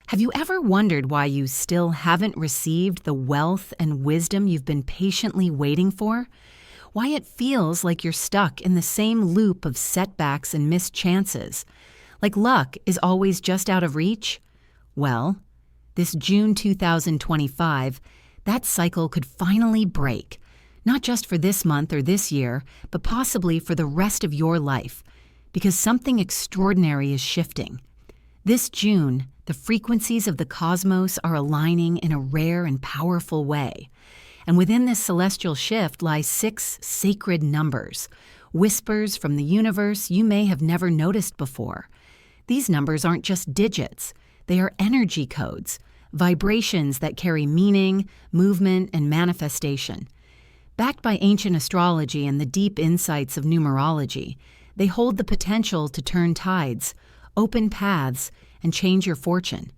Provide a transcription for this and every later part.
Have you ever wondered why you still haven't received the wealth and wisdom you've been patiently waiting for? Why it feels like you're stuck in the same loop of setbacks and missed chances? Like luck is always just out of reach? Well, this June 2025, that cycle could finally break. Not just for this month or this year, but possibly for the rest of your life. Because something extraordinary is shifting. This June, the frequencies of the cosmos are aligning in a rare and powerful way. And within this celestial shift lie 6 sacred numbers, whispers from the universe you may have never noticed before. These numbers aren't just digits, they are energy codes, vibrations that carry meaning, movement, and manifestation. Backed by ancient astrology and the deep insights of numerology, they hold the potential to turn tides, open paths, and change your fortune.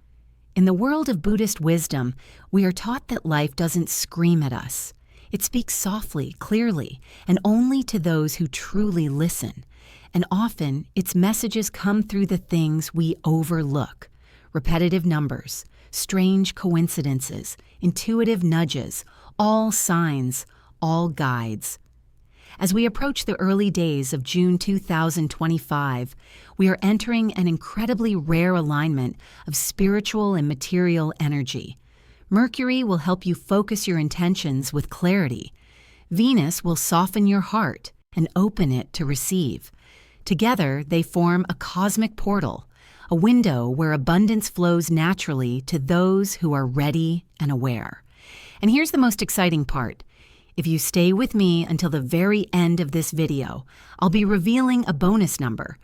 In the world of Buddhist wisdom, we are taught that life doesn't scream at us. It speaks softly, clearly, and only to those who truly listen. And often, its messages come through the things we overlook. Repetitive numbers, strange coincidences, intuitive nudges, all signs, all guides. As we approach the early days of June 2025, we are entering an incredibly rare alignment of spiritual and material energy. Mercury will help you focus your intentions with clarity. Venus will soften your heart and open it to receive. Together, they form a cosmic portal, a window where abundance flows naturally to those who are ready and aware. And here's the most exciting part. If you stay with me until the very end of this video, I'll be revealing a bonus number,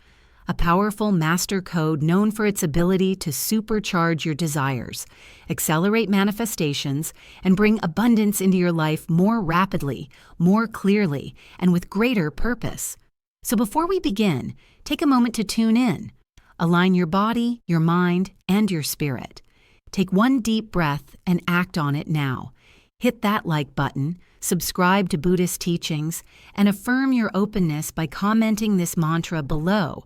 a powerful master code known for its ability to supercharge your desires, accelerate manifestations, and bring abundance into your life more rapidly, more clearly, and with greater purpose. So before we begin, take a moment to tune in. Align your body, your mind, and your spirit. Take one deep breath and act on it now. Hit that like button, subscribe to Buddhist teachings, and affirm your openness by commenting this mantra below.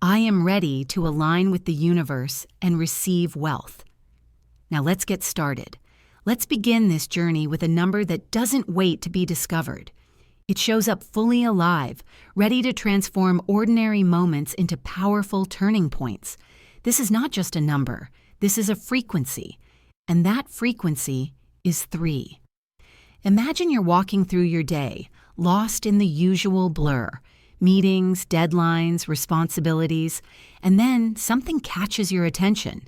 I am ready to align with the universe and receive wealth. Now let's get started. Let's begin this journey with a number that doesn't wait to be discovered. It shows up fully alive, ready to transform ordinary moments into powerful turning points. This is not just a number, this is a frequency, and that frequency is 3. Imagine you're walking through your day, lost in the usual blur, meetings, deadlines, responsibilities, and then something catches your attention.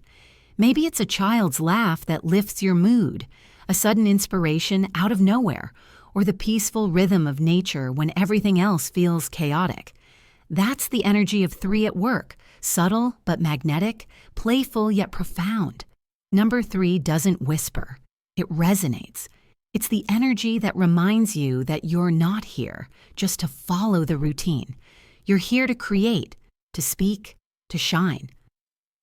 Maybe it's a child's laugh that lifts your mood, a sudden inspiration out of nowhere, or the peaceful rhythm of nature when everything else feels chaotic. That's the energy of 3 at work, subtle but magnetic, playful yet profound. Number 3 doesn't whisper, it resonates. It's the energy that reminds you that you're not here just to follow the routine. You're here to create, to speak, to shine.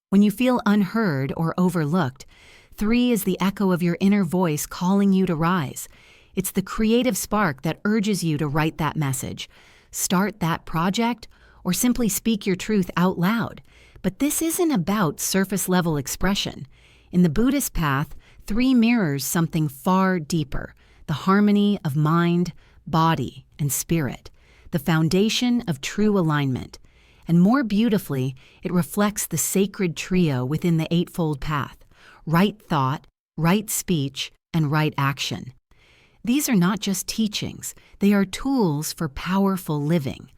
When you feel unheard or overlooked, 3 is the echo of your inner voice calling you to rise. It's the creative spark that urges you to write that message, start that project, or simply speak your truth out loud. But this isn't about surface-level expression. In the Buddhist path, 3 mirrors something far deeper, the harmony of mind, body, and spirit, the foundation of true alignment. And more beautifully, it reflects the sacred trio within the Eightfold Path: right thought, right speech, and right action. These are not just teachings, they are tools for powerful living.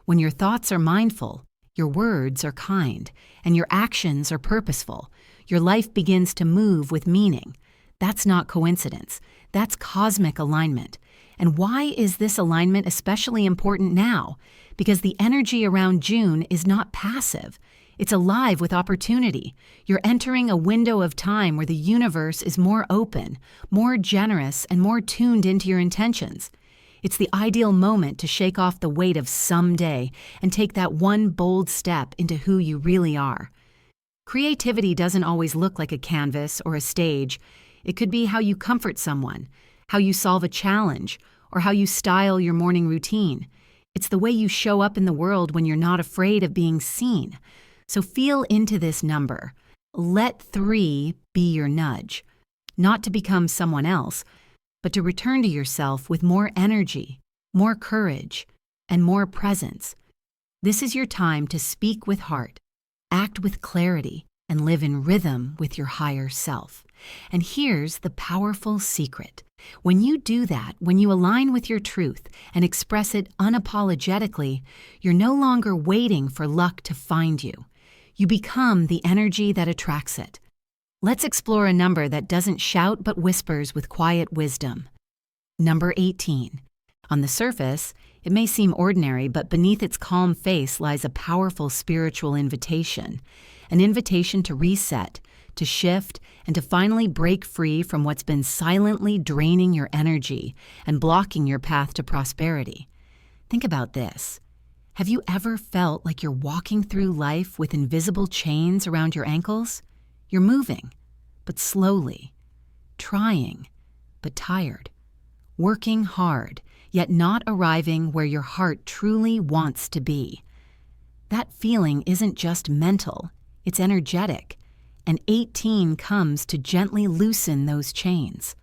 When your thoughts are mindful, your words are kind, and your actions are purposeful, your life begins to move with meaning. That's not coincidence. That's cosmic alignment. And why is this alignment especially important now? Because the energy around June is not passive. It's alive with opportunity. You're entering a window of time where the universe is more open, more generous, and more tuned into your intentions. It's the ideal moment to shake off the weight of someday and take that one bold step into who you really are. Creativity doesn't always look like a canvas or a stage. It could be how you comfort someone, how you solve a challenge, or how you style your morning routine. It's the way you show up in the world when you're not afraid of being seen. So feel into this number. Let 3 be your nudge, not to become someone else, but to return to yourself with more energy, more courage, and more presence. This is your time to speak with heart, act with clarity, and live in rhythm with your higher self. And here's the powerful secret. When you do that, when you align with your truth and express it unapologetically, you're no longer waiting for luck to find you. You become the energy that attracts it. Let's explore a number that doesn't shout but whispers with quiet wisdom. Number 18. On the surface, it may seem ordinary, but beneath its calm face lies a powerful spiritual invitation. An invitation to reset, to shift, and to finally break free from what's been silently draining your energy and blocking your path to prosperity. Think about this. Have you ever felt like you're walking through life with invisible chains around your ankles? You're moving, but slowly. Trying, but tired. Working hard, yet not arriving where your heart truly wants to be. That feeling isn't just mental, it's energetic, and 18 comes to gently loosen those chains.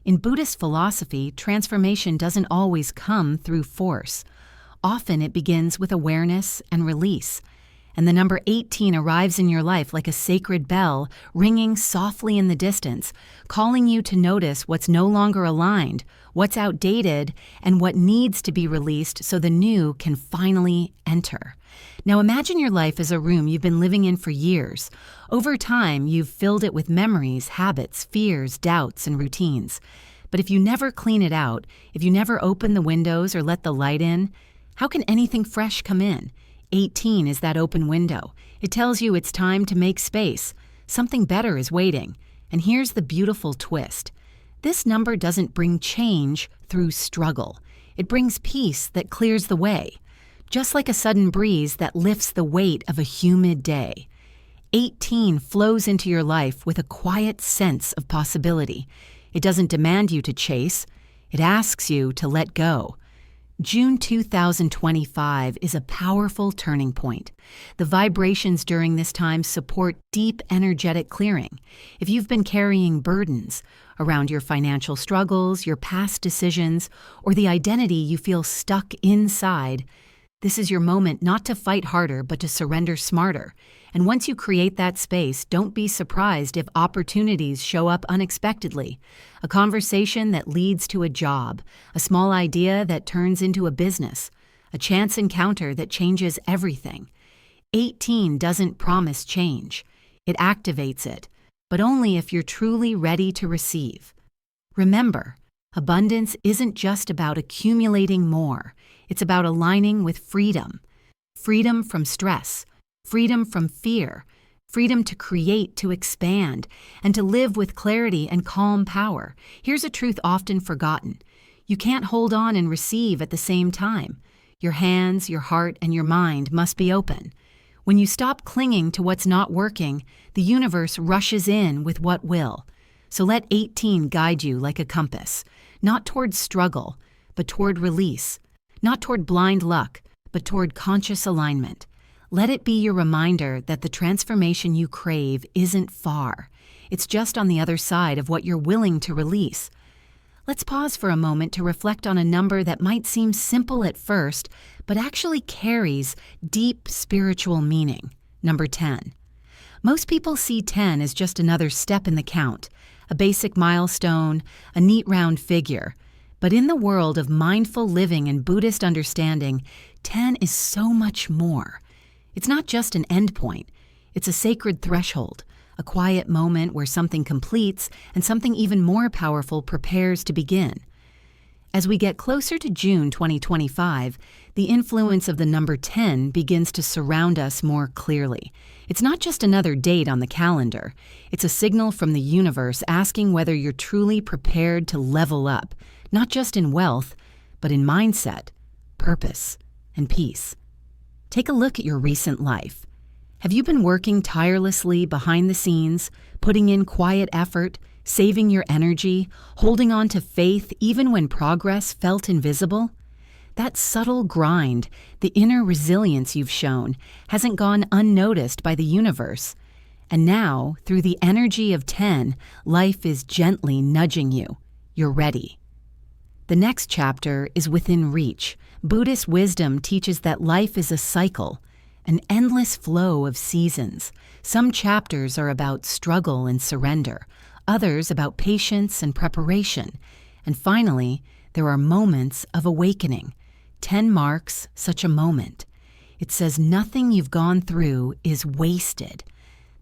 In Buddhist philosophy, transformation doesn't always come through force. Often it begins with awareness and release, and the number 18 arrives in your life like a sacred bell, ringing softly in the distance, calling you to notice what's no longer aligned, what's outdated, and what needs to be released so the new can finally enter. Now imagine your life as a room you've been living in for years. Over time, you've filled it with memories, habits, fears, doubts, and routines. But if you never clean it out, if you never open the windows or let the light in, how can anything fresh come in? 18 is that open window. It tells you it's time to make space. Something better is waiting. And here's the beautiful twist. This number doesn't bring change through struggle. It brings peace that clears the way. Just like a sudden breeze that lifts the weight of a humid day. 18 flows into your life with a quiet sense of possibility. It doesn't demand you to chase. It asks you to let go. June 2025 is a powerful turning point. The vibrations during this time support deep energetic clearing. If you've been carrying burdens around your financial struggles, your past decisions, or the identity you feel stuck inside, this is your moment not to fight harder, but to surrender smarter. And once you create that space, don't be surprised if opportunities show up unexpectedly. A conversation that leads to a job, a small idea that turns into a business, a chance encounter that changes everything. 18 doesn't promise change. It activates it, but only if you're truly ready to receive. Remember, abundance isn't just about accumulating more. It's about aligning with freedom. Freedom from stress. Freedom from fear, freedom to create, to expand, and to live with clarity and calm power. Here's a truth often forgotten. You can't hold on and receive at the same time. Your hands, your heart, and your mind must be open. When you stop clinging to what's not working, the universe rushes in with what will. So let 18 guide you like a compass, not toward struggle, but toward release, not toward blind luck, but toward conscious alignment. Let it be your reminder that the transformation you crave isn't far. It's just on the other side of what you're willing to release. Let's pause for a moment to reflect on a number that might seem simple at first, but actually carries deep spiritual meaning. Number 10. Most people see 10 as just another step in the count, a basic milestone, a neat round figure. But in the world of mindful living and Buddhist understanding, 10 is so much more. It's not just an endpoint. It's a sacred threshold, a quiet moment where something completes and something even more powerful prepares to begin. As we get closer to June 2025, the influence of the number 10 begins to surround us more clearly. It's not just another date on the calendar. It's a signal from the universe asking whether you're truly prepared to level up, not just in wealth, but in mindset, purpose, and peace. Take a look at your recent life. Have you been working tirelessly behind the scenes, putting in quiet effort, saving your energy, holding on to faith even when progress felt invisible? That subtle grind, the inner resilience you've shown, hasn't gone unnoticed by the universe. And now, through the energy of 10, life is gently nudging you. You're ready. The next chapter is within reach. Buddhist wisdom teaches that life is a cycle, an endless flow of seasons. Some chapters are about struggle and surrender, others about patience and preparation. And finally, there are moments of awakening. 10 marks such a moment. It says nothing you've gone through is wasted.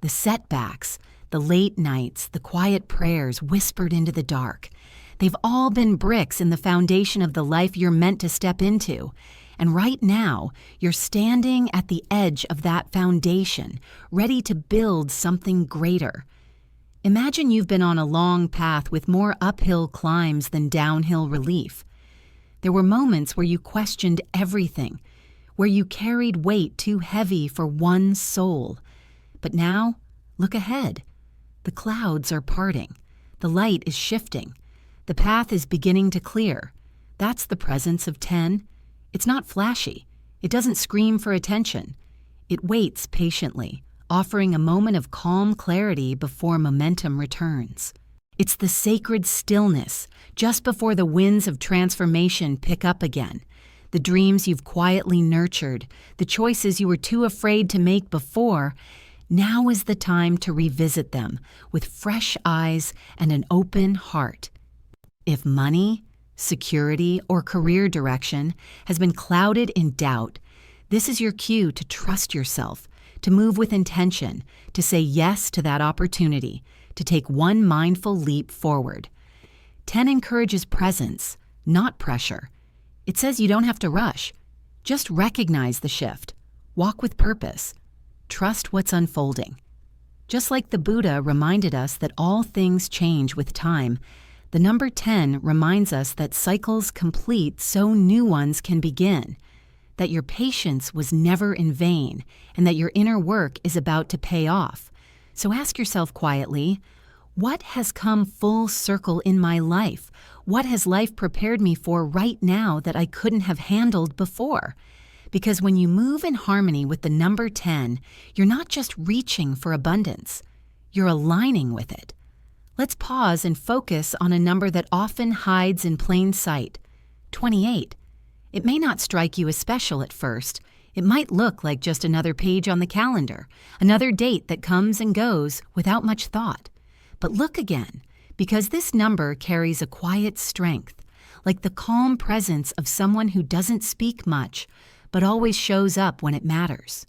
The setbacks, the late nights, the quiet prayers whispered into the dark, they've all been bricks in the foundation of the life you're meant to step into. And right now, you're standing at the edge of that foundation, ready to build something greater. Imagine you've been on a long path with more uphill climbs than downhill relief. There were moments where you questioned everything, where you carried weight too heavy for one soul. But now, look ahead. The clouds are parting. The light is shifting. The path is beginning to clear. That's the presence of 10. It's not flashy. It doesn't scream for attention. It waits patiently, offering a moment of calm clarity before momentum returns. It's the sacred stillness, just before the winds of transformation pick up again. The dreams you've quietly nurtured, the choices you were too afraid to make before, now is the time to revisit them with fresh eyes and an open heart. If money, security, or career direction has been clouded in doubt, this is your cue to trust yourself, to move with intention, to say yes to that opportunity, to take one mindful leap forward. 10 encourages presence, not pressure. It says you don't have to rush. Just recognize the shift. Walk with purpose. Trust what's unfolding. Just like the Buddha reminded us that all things change with time, the number 10 reminds us that cycles complete so new ones can begin, that your patience was never in vain, and that your inner work is about to pay off. So ask yourself quietly, what has come full circle in my life? What has life prepared me for right now that I couldn't have handled before? Because when you move in harmony with the number 10, you're not just reaching for abundance, you're aligning with it. Let's pause and focus on a number that often hides in plain sight, 28. It may not strike you as special at first. It might look like just another page on the calendar, another date that comes and goes without much thought. But look again, because this number carries a quiet strength, like the calm presence of someone who doesn't speak much, but always shows up when it matters.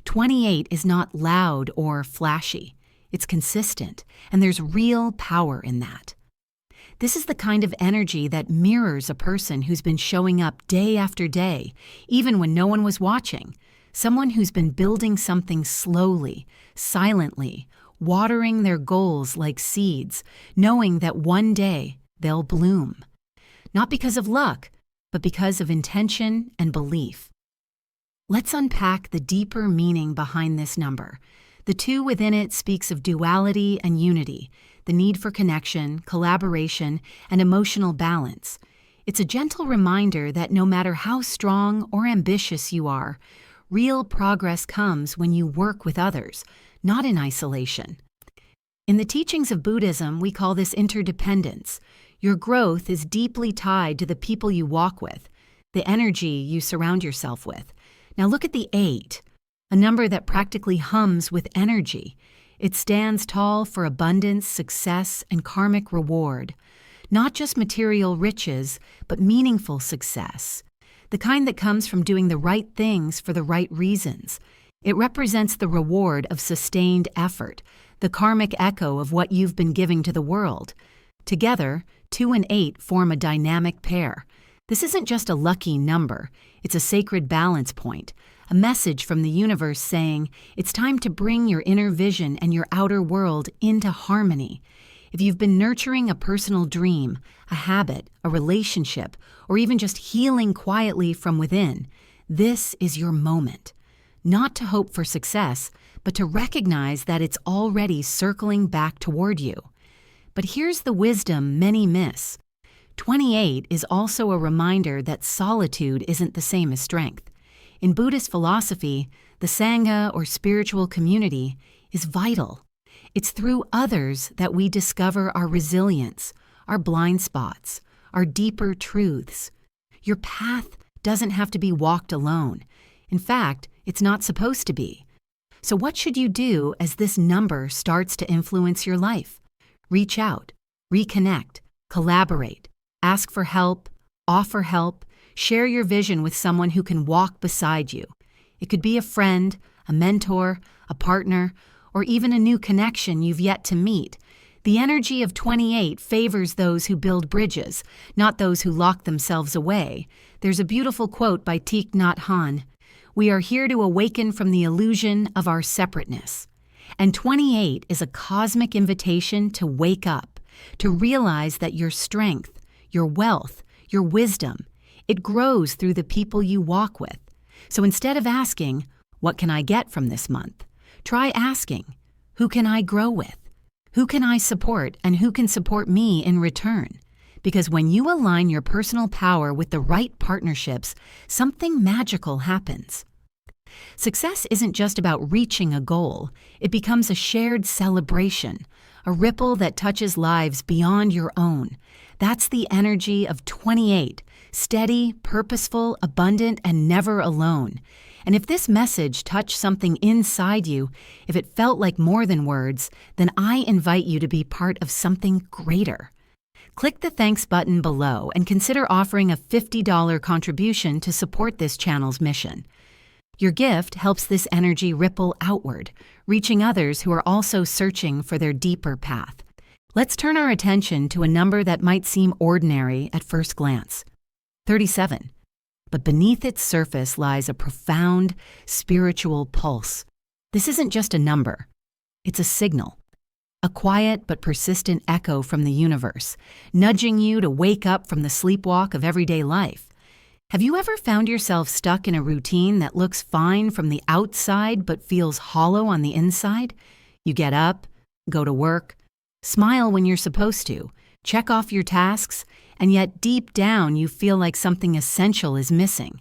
28 is not loud or flashy. It's consistent, and there's real power in that. This is the kind of energy that mirrors a person who's been showing up day after day, even when no one was watching. Someone who's been building something slowly, silently, watering their goals like seeds, knowing that one day they'll bloom. Not because of luck, but because of intention and belief. Let's unpack the deeper meaning behind this number. The 2 within it speaks of duality and unity, the need for connection, collaboration, and emotional balance. It's a gentle reminder that no matter how strong or ambitious you are, real progress comes when you work with others, not in isolation. In the teachings of Buddhism, we call this interdependence. Your growth is deeply tied to the people you walk with, the energy you surround yourself with. Now look at the 8. A number that practically hums with energy. It stands tall for abundance, success, and karmic reward. Not just material riches, but meaningful success. The kind that comes from doing the right things for the right reasons. It represents the reward of sustained effort, the karmic echo of what you've been giving to the world. Together, 2 and 8 form a dynamic pair. This isn't just a lucky number. It's a sacred balance point. A message from the universe saying, it's time to bring your inner vision and your outer world into harmony. If you've been nurturing a personal dream, a habit, a relationship, or even just healing quietly from within, this is your moment. Not to hope for success, but to recognize that it's already circling back toward you. But here's the wisdom many miss. 28 is also a reminder that solitude isn't the same as strength. In Buddhist philosophy, the Sangha or spiritual community is vital. It's through others that we discover our resilience, our blind spots, our deeper truths. Your path doesn't have to be walked alone. In fact, it's not supposed to be. So what should you do as this number starts to influence your life? Reach out, reconnect, collaborate, ask for help, offer help, share your vision with someone who can walk beside you. It could be a friend, a mentor, a partner, or even a new connection you've yet to meet. The energy of 28 favors those who build bridges, not those who lock themselves away. There's a beautiful quote by Thich Nhat Hanh. We are here to awaken from the illusion of our separateness. And 28 is a cosmic invitation to wake up, to realize that your strength, your wealth, your wisdom, it grows through the people you walk with. So instead of asking, what can I get from this month? Try asking, who can I grow with? Who can I support and who can support me in return? Because when you align your personal power with the right partnerships, something magical happens. Success isn't just about reaching a goal. It becomes a shared celebration, a ripple that touches lives beyond your own. That's the energy of 28, steady, purposeful, abundant, and never alone. And if this message touched something inside you, if it felt like more than words, then I invite you to be part of something greater. Click the thanks button below and consider offering a $50 contribution to support this channel's mission. Your gift helps this energy ripple outward, reaching others who are also searching for their deeper path. Let's turn our attention to a number that might seem ordinary at first glance. 37. But beneath its surface lies a profound, spiritual pulse. This isn't just a number. It's a signal. A quiet but persistent echo from the universe, nudging you to wake up from the sleepwalk of everyday life. Have you ever found yourself stuck in a routine that looks fine from the outside but feels hollow on the inside? You get up, go to work, smile when you're supposed to, check off your tasks, and yet deep down you feel like something essential is missing.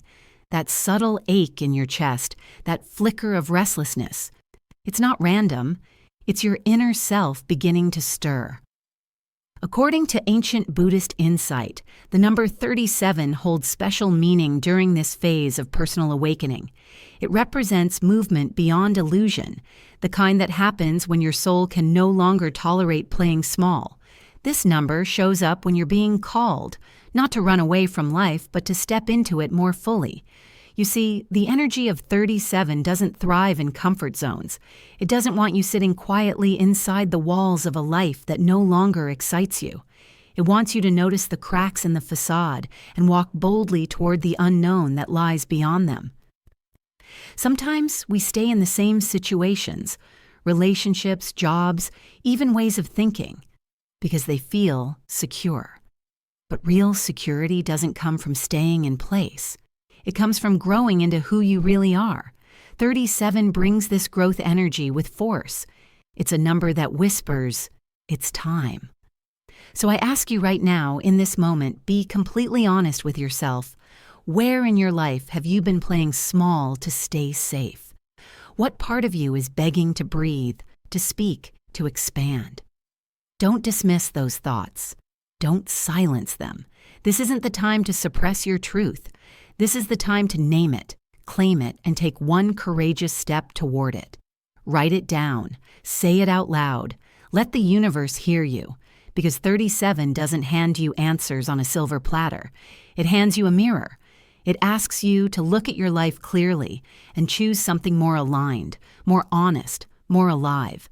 That subtle ache in your chest, that flicker of restlessness. It's not random. It's your inner self beginning to stir. According to ancient Buddhist insight, the number 37 holds special meaning during this phase of personal awakening. It represents movement beyond illusion, the kind that happens when your soul can no longer tolerate playing small. This number shows up when you're being called, not to run away from life, but to step into it more fully. You see, the energy of 37 doesn't thrive in comfort zones. It doesn't want you sitting quietly inside the walls of a life that no longer excites you. It wants you to notice the cracks in the facade and walk boldly toward the unknown that lies beyond them. Sometimes we stay in the same situations, relationships, jobs, even ways of thinking, because they feel secure. But real security doesn't come from staying in place. It comes from growing into who you really are. 37 brings this growth energy with force. It's a number that whispers, it's time. So I ask you right now, in this moment, be completely honest with yourself. Where in your life have you been playing small to stay safe? What part of you is begging to breathe, to speak, to expand? Don't dismiss those thoughts. Don't silence them. This isn't the time to suppress your truth. This is the time to name it, claim it, and take one courageous step toward it. Write it down. Say it out loud. Let the universe hear you. Because 37 doesn't hand you answers on a silver platter. It hands you a mirror. It asks you to look at your life clearly and choose something more aligned, more honest, more alive.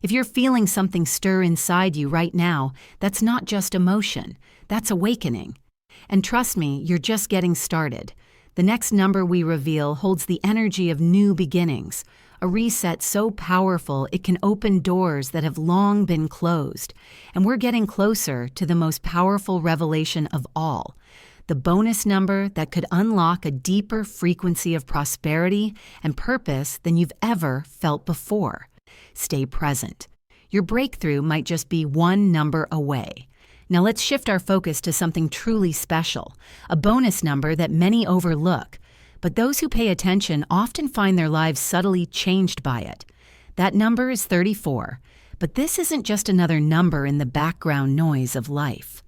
If you're feeling something stir inside you right now, that's not just emotion. That's awakening. And trust me, you're just getting started. The next number we reveal holds the energy of new beginnings, a reset so powerful it can open doors that have long been closed. And we're getting closer to the most powerful revelation of all, the bonus number that could unlock a deeper frequency of prosperity and purpose than you've ever felt before. Stay present. Your breakthrough might just be one number away. Now let's shift our focus to something truly special, a bonus number that many overlook, but those who pay attention often find their lives subtly changed by it. That number is 34, but this isn't just another number in the background noise of life.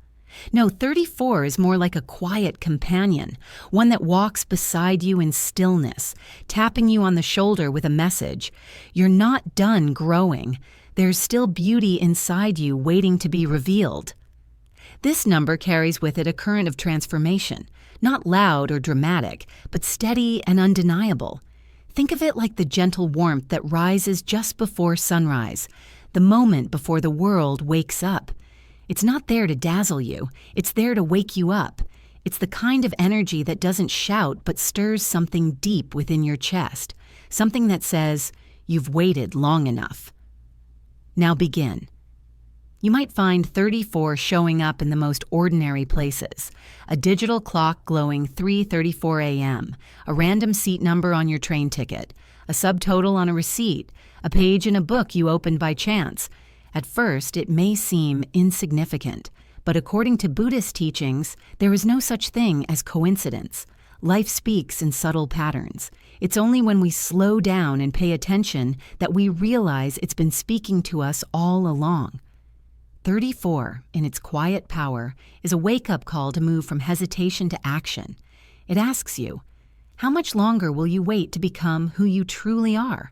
No, 34 is more like a quiet companion, one that walks beside you in stillness, tapping you on the shoulder with a message. You're not done growing. There's still beauty inside you waiting to be revealed. This number carries with it a current of transformation, not loud or dramatic, but steady and undeniable. Think of it like the gentle warmth that rises just before sunrise, the moment before the world wakes up. It's not there to dazzle you, it's there to wake you up. It's the kind of energy that doesn't shout but stirs something deep within your chest, something that says, "You've waited long enough." Now begin. You might find 34 showing up in the most ordinary places. A digital clock glowing 3:34 a.m., a random seat number on your train ticket, a subtotal on a receipt, a page in a book you opened by chance. At first, it may seem insignificant, but according to Buddhist teachings, there is no such thing as coincidence. Life speaks in subtle patterns. It's only when we slow down and pay attention that we realize it's been speaking to us all along. 34, in its quiet power, is a wake-up call to move from hesitation to action. It asks you, how much longer will you wait to become who you truly are?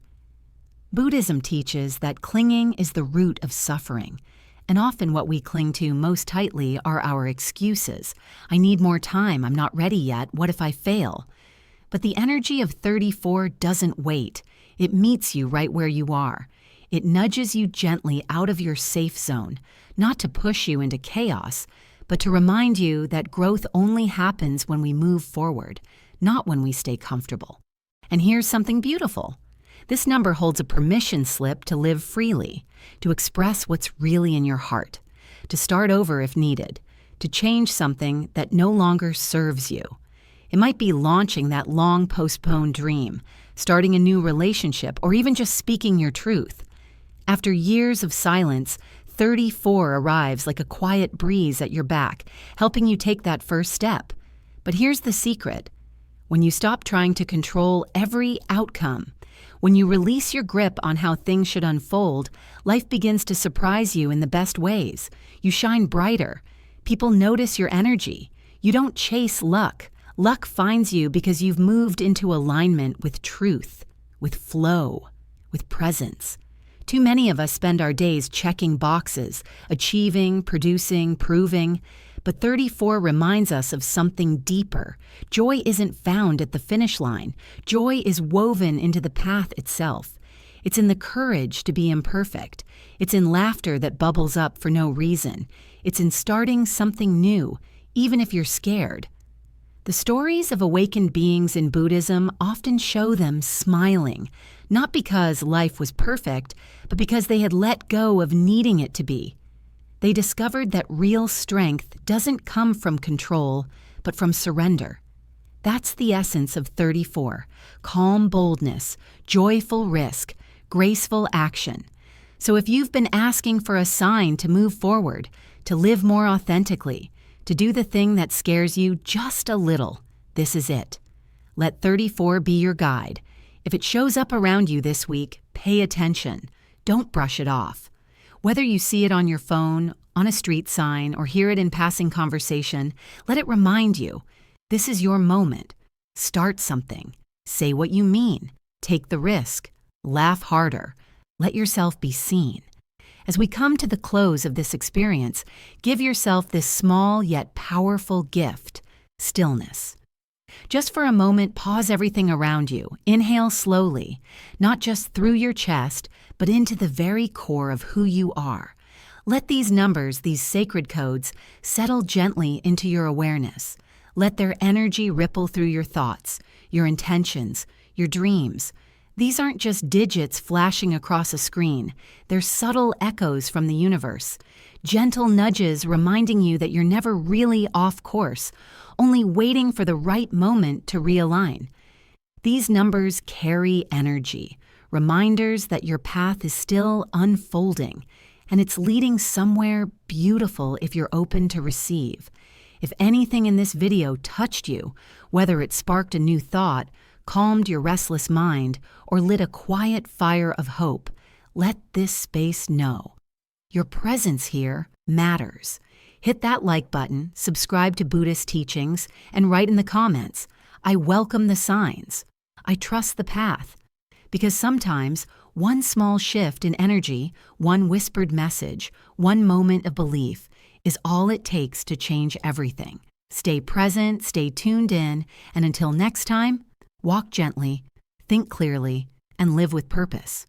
Buddhism teaches that clinging is the root of suffering, and often what we cling to most tightly are our excuses. I need more time, I'm not ready yet, what if I fail? But the energy of 34 doesn't wait. It meets you right where you are. It nudges you gently out of your safe zone, not to push you into chaos, but to remind you that growth only happens when we move forward, not when we stay comfortable. And here's something beautiful. This number holds a permission slip to live freely, to express what's really in your heart, to start over if needed, to change something that no longer serves you. It might be launching that long postponed dream, starting a new relationship, or even just speaking your truth. After years of silence, 34 arrives like a quiet breeze at your back, helping you take that first step. But here's the secret. When you stop trying to control every outcome, when you release your grip on how things should unfold, life begins to surprise you in the best ways. You shine brighter. People notice your energy. You don't chase luck. Luck finds you because you've moved into alignment with truth, with flow, with presence. Too many of us spend our days checking boxes, achieving, producing, proving. But 34 reminds us of something deeper. Joy isn't found at the finish line. Joy is woven into the path itself. It's in the courage to be imperfect. It's in laughter that bubbles up for no reason. It's in starting something new, even if you're scared. The stories of awakened beings in Buddhism often show them smiling, not because life was perfect, but because they had let go of needing it to be. They discovered that real strength doesn't come from control, but from surrender. That's the essence of 34, calm boldness, joyful risk, graceful action. So if you've been asking for a sign to move forward, to live more authentically, to do the thing that scares you just a little, this is it. Let 34 be your guide. If it shows up around you this week, pay attention. Don't brush it off. Whether you see it on your phone, on a street sign, or hear it in passing conversation, let it remind you, this is your moment. Start something. Say what you mean. Take the risk. Laugh harder. Let yourself be seen. As we come to the close of this experience, give yourself this small yet powerful gift, stillness. Just for a moment, pause everything around you. Inhale slowly, not just through your chest, but into the very core of who you are. Let these numbers, these sacred codes, settle gently into your awareness. Let their energy ripple through your thoughts, your intentions, your dreams. These aren't just digits flashing across a screen. They're subtle echoes from the universe. Gentle nudges reminding you that you're never really off course, only waiting for the right moment to realign. These numbers carry energy, reminders that your path is still unfolding, and it's leading somewhere beautiful if you're open to receive. If anything in this video touched you, whether it sparked a new thought, calmed your restless mind, or lit a quiet fire of hope, let this space know. Your presence here matters. Hit that like button, subscribe to Buddhist teachings, and write in the comments, I welcome the signs. I trust the path. Because sometimes one small shift in energy, one whispered message, one moment of belief is all it takes to change everything. Stay present, stay tuned in, and until next time, walk gently, think clearly, and live with purpose.